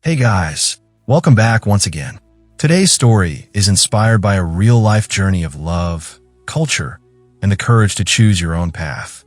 Hey guys, welcome back once again. Today's story is inspired by a real-life journey of love, culture, and the courage to choose your own path.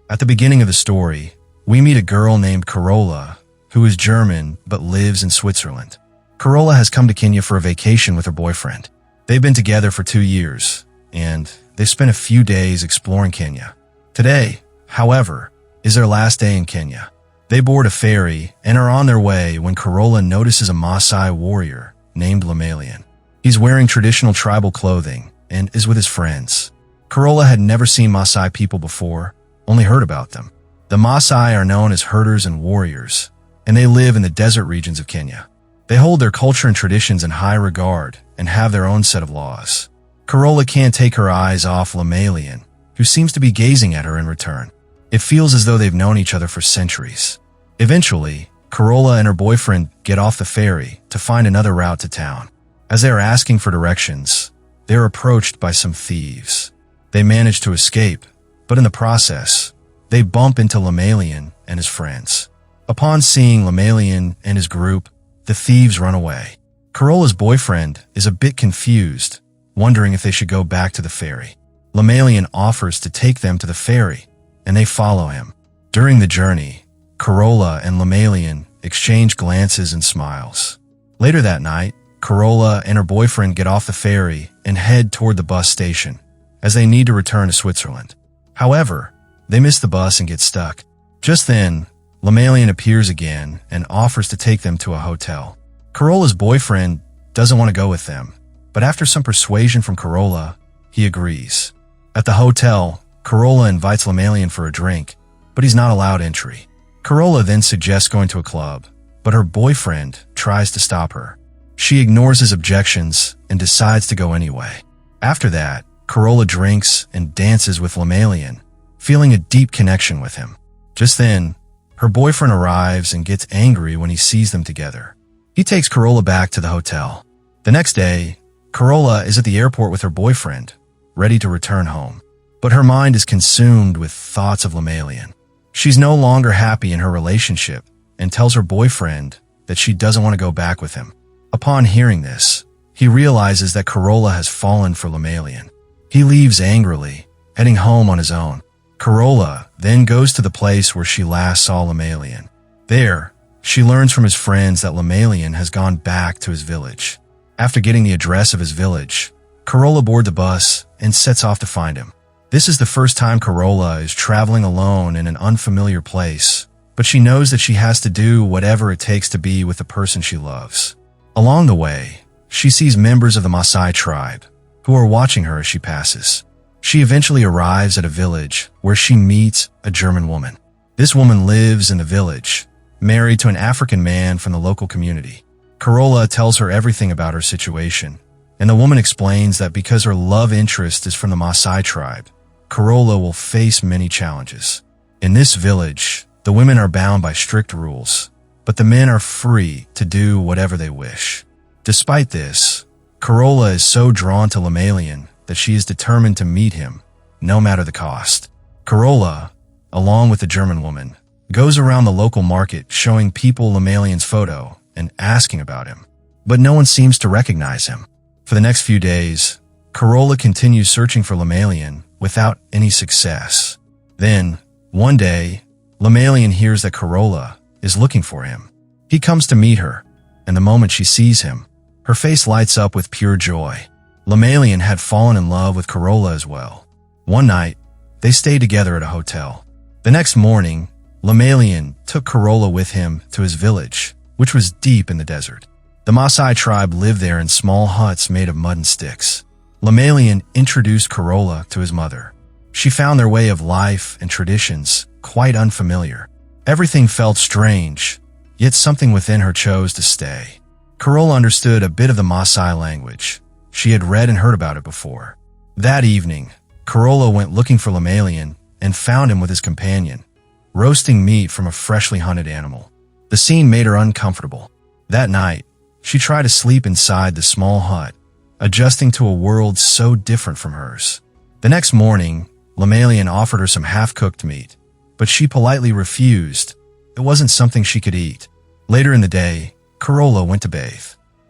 At the beginning of the story, we meet a girl named Carola, who is German but lives in Switzerland. Carola has come to Kenya for a vacation with her boyfriend. They've been together for 2 years, and they've spent a few days exploring Kenya. Today, however, is their last day in Kenya. They board a ferry and are on their way when Carola notices a Maasai warrior named Lemalian. He's wearing traditional tribal clothing and is with his friends. Carola had never seen Maasai people before, only heard about them. The Maasai are known as herders and warriors, and they live in the desert regions of Kenya. They hold their culture and traditions in high regard and have their own set of laws. Carola can't take her eyes off Lemalian, who seems to be gazing at her in return. It feels as though they've known each other for centuries. Eventually, Carola and her boyfriend get off the ferry to find another route to town. As they are asking for directions, they are approached by some thieves. They manage to escape, but in the process, they bump into Lemalian and his friends. Upon seeing Lemalian and his group, the thieves run away. Carola's boyfriend is a bit confused, wondering if they should go back to the ferry. Lemalian offers to take them to the ferry, and they follow him. During the journey, Carola and Lemalian exchange glances and smiles. Later that night, Carola and her boyfriend get off the ferry and head toward the bus station, as they need to return to Switzerland. However, they miss the bus and get stuck. Just then, Lemalian appears again and offers to take them to a hotel. Carola's boyfriend doesn't want to go with them, but after some persuasion from Carola, he agrees. At the hotel, Carola invites Lemalian for a drink, but he's not allowed entry. Carola then suggests going to a club, but her boyfriend tries to stop her. She ignores his objections and decides to go anyway. After that, Carola drinks and dances with Lemalian, feeling a deep connection with him. Just then, her boyfriend arrives and gets angry when he sees them together. He takes Carola back to the hotel. The next day, Carola is at the airport with her boyfriend, ready to return home. But her mind is consumed with thoughts of Lemalian. She's no longer happy in her relationship and tells her boyfriend that she doesn't want to go back with him. Upon hearing this, he realizes that Carola has fallen for Lemalian. He leaves angrily, heading home on his own. Carola then goes to the place where she last saw Lemalian. There, she learns from his friends that Lemalian has gone back to his village. After getting the address of his village, Carola boards the bus and sets off to find him. This is the first time Carola is traveling alone in an unfamiliar place, but she knows that she has to do whatever it takes to be with the person she loves. Along the way, she sees members of the Maasai tribe, who are watching her as she passes. She eventually arrives at a village where she meets a German woman. This woman lives in the village, married to an African man from the local community. Carola tells her everything about her situation, and the woman explains that because her love interest is from the Maasai tribe, Carola will face many challenges. In this village, the women are bound by strict rules, but the men are free to do whatever they wish. Despite this, Carola is so drawn to Lemalian that she is determined to meet him, no matter the cost. Carola, along with the German woman, goes around the local market showing people Lemalian's photo and asking about him, but no one seems to recognize him. For the next few days, Carola continues searching for Lemalian without any success. Then, one day, Lemalian hears that Carola is looking for him. He comes to meet her, and the moment she sees him, her face lights up with pure joy. Lemalian had fallen in love with Carola as well. One night, they stayed together at a hotel. The next morning, Lemalian took Carola with him to his village, which was deep in the desert. The Maasai tribe lived there in small huts made of mud and sticks. Lemalian introduced Carola to his mother. She found their way of life and traditions quite unfamiliar. Everything felt strange, yet something within her chose to stay. Carola understood a bit of the Maasai language. She had read and heard about it before. That evening, Carola went looking for Lemalian and found him with his companion, roasting meat from a freshly hunted animal. The scene made her uncomfortable. That night, she tried to sleep inside the small hut, adjusting to a world so different from hers. The next morning, Lemalian offered her some half-cooked meat, but she politely refused. It wasn't something she could eat. Later in the day, Corolla went to bathe.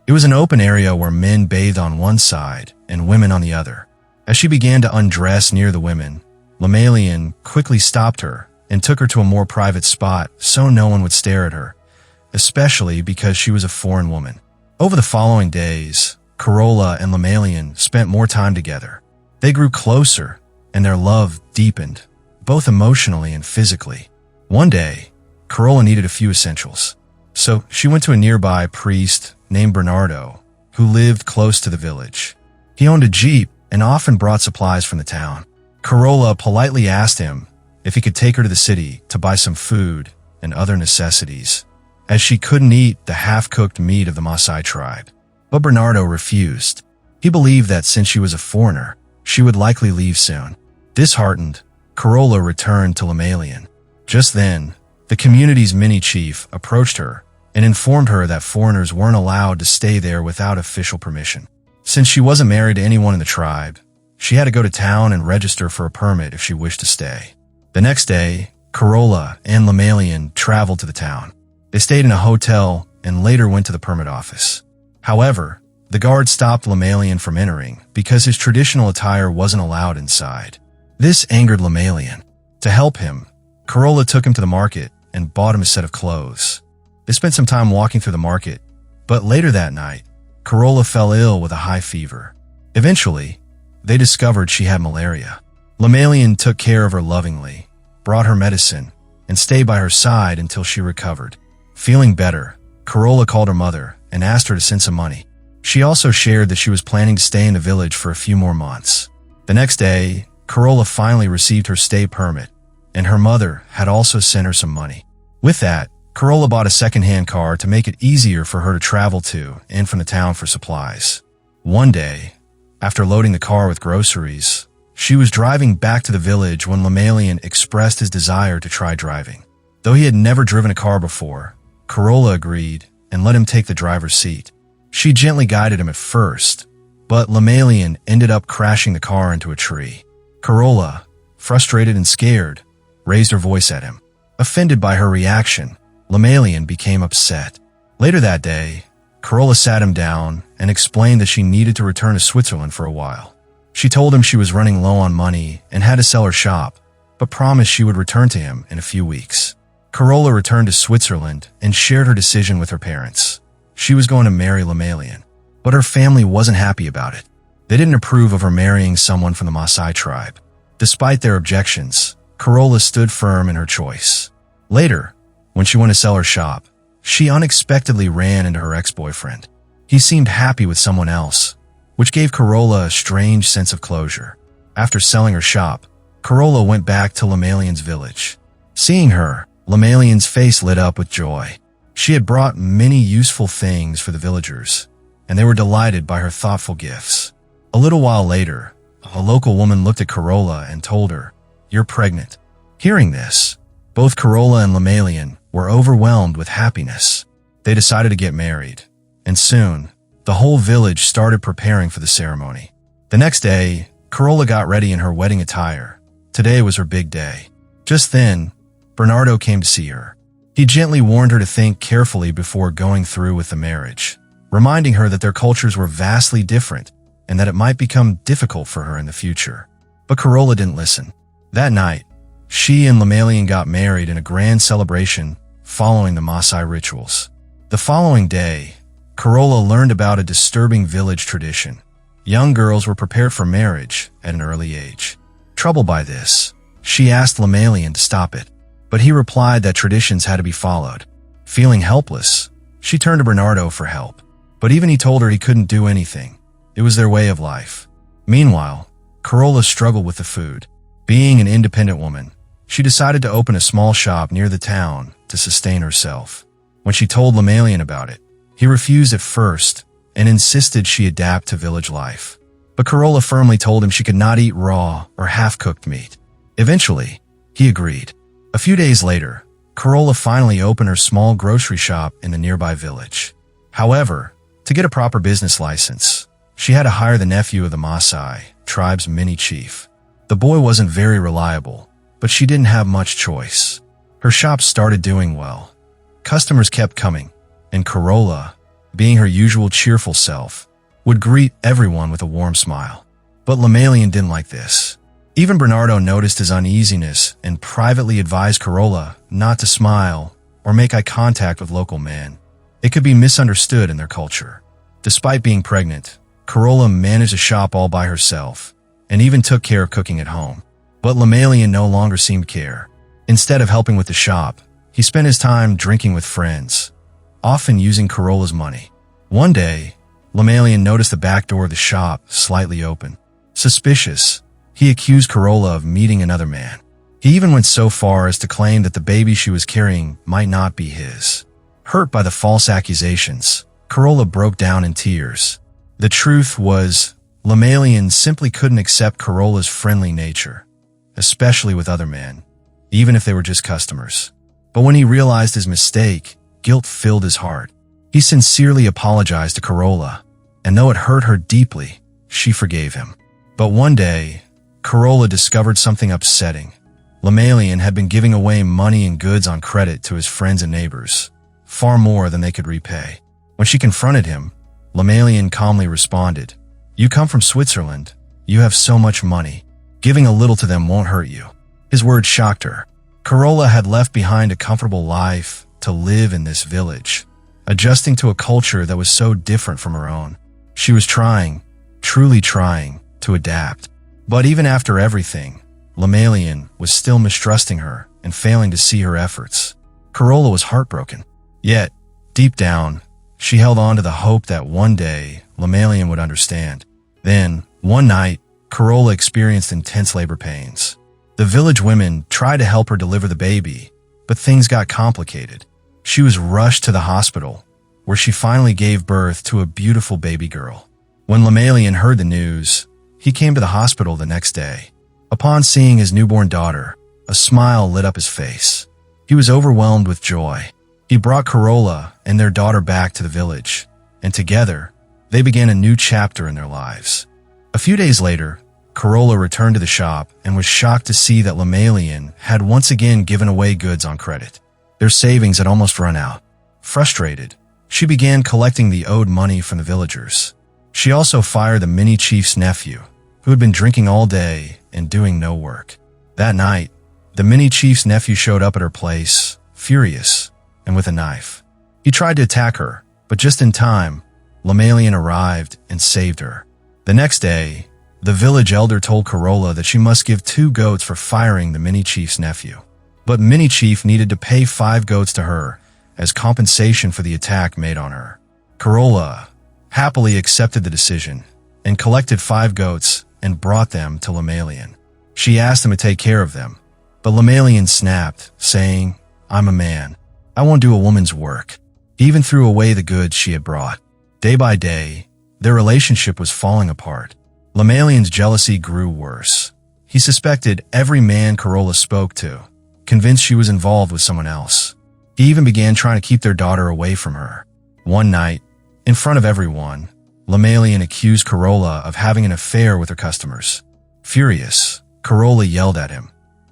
It was an open area where men bathed on one side and women on the other. As she began to undress near the women, Lemalian quickly stopped her and took her to a more private spot so no one would stare at her, especially because she was a foreign woman. Over the following days, Corolla and Lemalian spent more time together. They grew closer, and their love deepened, both emotionally and physically. One day, Corolla needed a few essentials, so she went to a nearby priest named Bernardo, who lived close to the village. He owned a jeep and often brought supplies from the town. Corolla politely asked him if he could take her to the city to buy some food and other necessities, as she couldn't eat the half-cooked meat of the Maasai tribe. But Bernardo refused. He believed that since she was a foreigner, she would likely leave soon. Disheartened, Corolla returned to Lemalian. Just then, the community's mini-chief approached her and informed her that foreigners weren't allowed to stay there without official permission. Since she wasn't married to anyone in the tribe, she had to go to town and register for a permit if she wished to stay. The next day, Corolla and Lemalian traveled to the town. They stayed in a hotel and later went to the permit office. However, the guard stopped Lemalian from entering because his traditional attire wasn't allowed inside. This angered Lemalian. To help him, Corolla took him to the market and bought him a set of clothes. They spent some time walking through the market, but later that night, Corolla fell ill with a high fever. Eventually, they discovered she had malaria. Lemalian took care of her lovingly, brought her medicine, and stayed by her side until she recovered. Feeling better, Corolla called her mother and asked her to send some money. She also shared that she was planning to stay in the village for a few more months. The next day, Corolla finally received her stay permit, and her mother had also sent her some money. With that, Corolla bought a second-hand car to make it easier for her to travel to and from the town for supplies. One day, after loading the car with groceries, she was driving back to the village when Lemalian expressed his desire to try driving. Though he had never driven a car before, Corolla agreed and let him take the driver's seat. She gently guided him at first, but Lemalian ended up crashing the car into a tree. Corolla, frustrated and scared, raised her voice at him. Offended by her reaction, Lemalian became upset. Later that day, Corolla sat him down and explained that she needed to return to Switzerland for a while. She told him she was running low on money and had to sell her shop, but promised she would return to him in a few weeks. Corolla returned to Switzerland and shared her decision with her parents. She was going to marry Lemalian, but her family wasn't happy about it. They didn't approve of her marrying someone from the Maasai tribe. Despite their objections, Corolla stood firm in her choice. Later, when she went to sell her shop, she unexpectedly ran into her ex-boyfriend. He seemed happy with someone else, which gave Corolla a strange sense of closure. After selling her shop, Corolla went back to Lemalian's village. Seeing her, Lemalian's face lit up with joy. She had brought many useful things for the villagers, and they were delighted by her thoughtful gifts. A little while later, a local woman looked at Corolla and told her, "You're pregnant." Hearing this, both Corolla and Lemalian were overwhelmed with happiness. They decided to get married, and soon, the whole village started preparing for the ceremony. The next day, Corolla got ready in her wedding attire. Today was her big day. Just then, Bernardo came to see her. He gently warned her to think carefully before going through with the marriage, reminding her that their cultures were vastly different and that it might become difficult for her in the future. But Corolla didn't listen. That night, she and Lemalian got married in a grand celebration following the Maasai rituals. The following day, Corolla learned about a disturbing village tradition. Young girls were prepared for marriage at an early age. Troubled by this, she asked Lemalian to stop it, but he replied that traditions had to be followed. Feeling helpless, she turned to Bernardo for help, but even he told her he couldn't do anything. It was their way of life. Meanwhile, Corolla struggled with the food. Being an independent woman, she decided to open a small shop near the town to sustain herself. When she told Lemalian about it, he refused at first and insisted she adapt to village life. But Corolla firmly told him she could not eat raw or half-cooked meat. Eventually, he agreed. A few days later, Corolla finally opened her small grocery shop in the nearby village. However, to get a proper business license, she had to hire the nephew of the Maasai tribe's mini-chief. The boy wasn't very reliable, but she didn't have much choice. Her shop started doing well. Customers kept coming, and Corolla, being her usual cheerful self, would greet everyone with a warm smile. But Lemalian didn't like this. Even Bernardo noticed his uneasiness and privately advised Corolla not to smile or make eye contact with local men. It could be misunderstood in their culture. Despite being pregnant, Corolla managed a shop all by herself and even took care of cooking at home. But Lemalian no longer seemed to care. Instead of helping with the shop, he spent his time drinking with friends, often using Corolla's money. One day, Lemalian noticed the back door of the shop slightly open. Suspicious, he accused Corolla of meeting another man. He even went so far as to claim that the baby she was carrying might not be his. Hurt by the false accusations, Corolla broke down in tears. The truth was, Lemalian simply couldn't accept Corolla's friendly nature, especially with other men, even if they were just customers. But when he realized his mistake, guilt filled his heart. He sincerely apologized to Corolla, and though it hurt her deeply, she forgave him. But one day, Corolla discovered something upsetting. Lemalian had been giving away money and goods on credit to his friends and neighbors, far more than they could repay. When she confronted him, Lemalian calmly responded, "You come from Switzerland. You have so much money. Giving a little to them won't hurt you." His words shocked her. Corolla had left behind a comfortable life to live in this village, adjusting to a culture that was so different from her own. She was trying, truly trying, to adapt. But even after everything, Lemalian was still mistrusting her and failing to see her efforts. Corolla was heartbroken. Yet, deep down, she held on to the hope that one day Lemalian would understand. Then, one night, Corolla experienced intense labor pains. The village women tried to help her deliver the baby, but things got complicated. She was rushed to the hospital, where she finally gave birth to a beautiful baby girl. When Lemalian heard the news, he came to the hospital the next day. Upon seeing his newborn daughter, a smile lit up his face. He was overwhelmed with joy. He brought Corolla and their daughter back to the village, and together, they began a new chapter in their lives. A few days later, Corolla returned to the shop and was shocked to see that Lemalian had once again given away goods on credit. Their savings had almost run out. Frustrated, she began collecting the owed money from the villagers. She also fired the mini-chief's nephew, who had been drinking all day and doing no work. That night, the mini-chief's nephew showed up at her place, furious, and with a knife. He tried to attack her, but just in time, Lemalian arrived and saved her. The next day, the village elder told Corolla that she must give 2 goats for firing the mini-chief's nephew. But mini-chief needed to pay 5 goats to her as compensation for the attack made on her. Corolla happily accepted the decision and collected 5 goats and brought them to Lemalian. She asked him to take care of them, but Lemalian snapped, saying, "I'm a man. I won't do a woman's work." He even threw away the goods she had brought. Day by day, their relationship was falling apart. Lemalian's jealousy grew worse. He suspected every man Corolla spoke to, convinced she was involved with someone else. He even began trying to keep their daughter away from her. One night, in front of everyone, Lemalian accused Corolla of having an affair with her customers. Furious, Corolla yelled at him,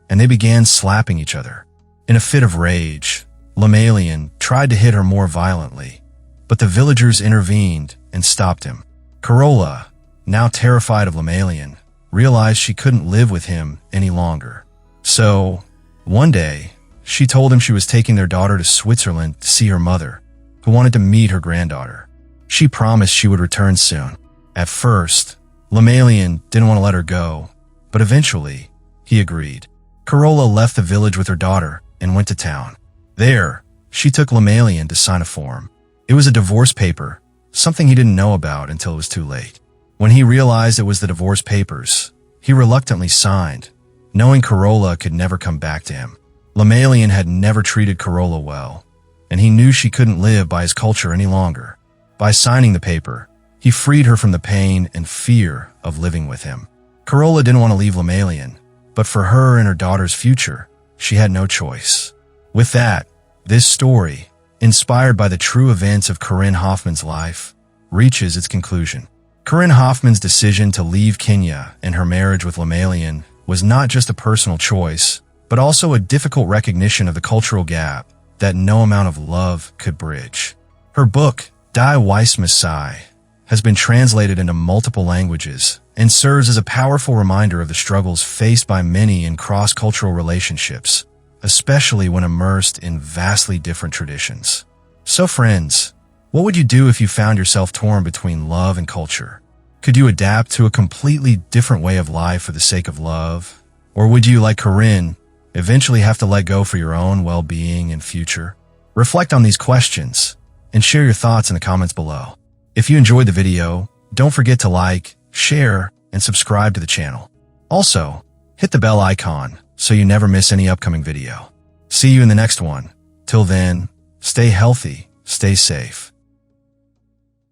and they began slapping each other. In a fit of rage, Lemalian tried to hit her more violently, but the villagers intervened and stopped him. Corolla, now terrified of Lemalian, realized she couldn't live with him any longer. So, one day, she told him she was taking their daughter to Switzerland to see her mother, who wanted to meet her granddaughter. She promised she would return soon. At first, Lemalian didn't want to let her go, but eventually, he agreed. Corolla left the village with her daughter and went to town. There, she took Lemalian to sign a form. It was a divorce paper, something he didn't know about until it was too late. When he realized it was the divorce papers, he reluctantly signed, knowing Corolla could never come back to him. Lemalian had never treated Corolla well, and he knew she couldn't live by his culture any longer. By signing the paper, he freed her from the pain and fear of living with him. Corolla didn't want to leave Lemalian, but for her and her daughter's future, she had no choice. With that, this story, inspired by the true events of Corinne Hofmann's life, reaches its conclusion. Corinne Hofmann's decision to leave Kenya and her marriage with Lemalian was not just a personal choice, but also a difficult recognition of the cultural gap that no amount of love could bridge. Her book, Die Weiss Maasai, has been translated into multiple languages and serves as a powerful reminder of the struggles faced by many in cross-cultural relationships, especially when immersed in vastly different traditions. So friends, what would you do if you found yourself torn between love and culture? Could you adapt to a completely different way of life for the sake of love? Or would you, like Corinne, eventually have to let go for your own well-being and future? Reflect on these questions and share your thoughts in the comments below. If you enjoyed the video, don't forget to like, share, and subscribe to the channel. Also, hit the bell icon so you never miss any upcoming video. See you in the next one. Till then, stay healthy, stay safe,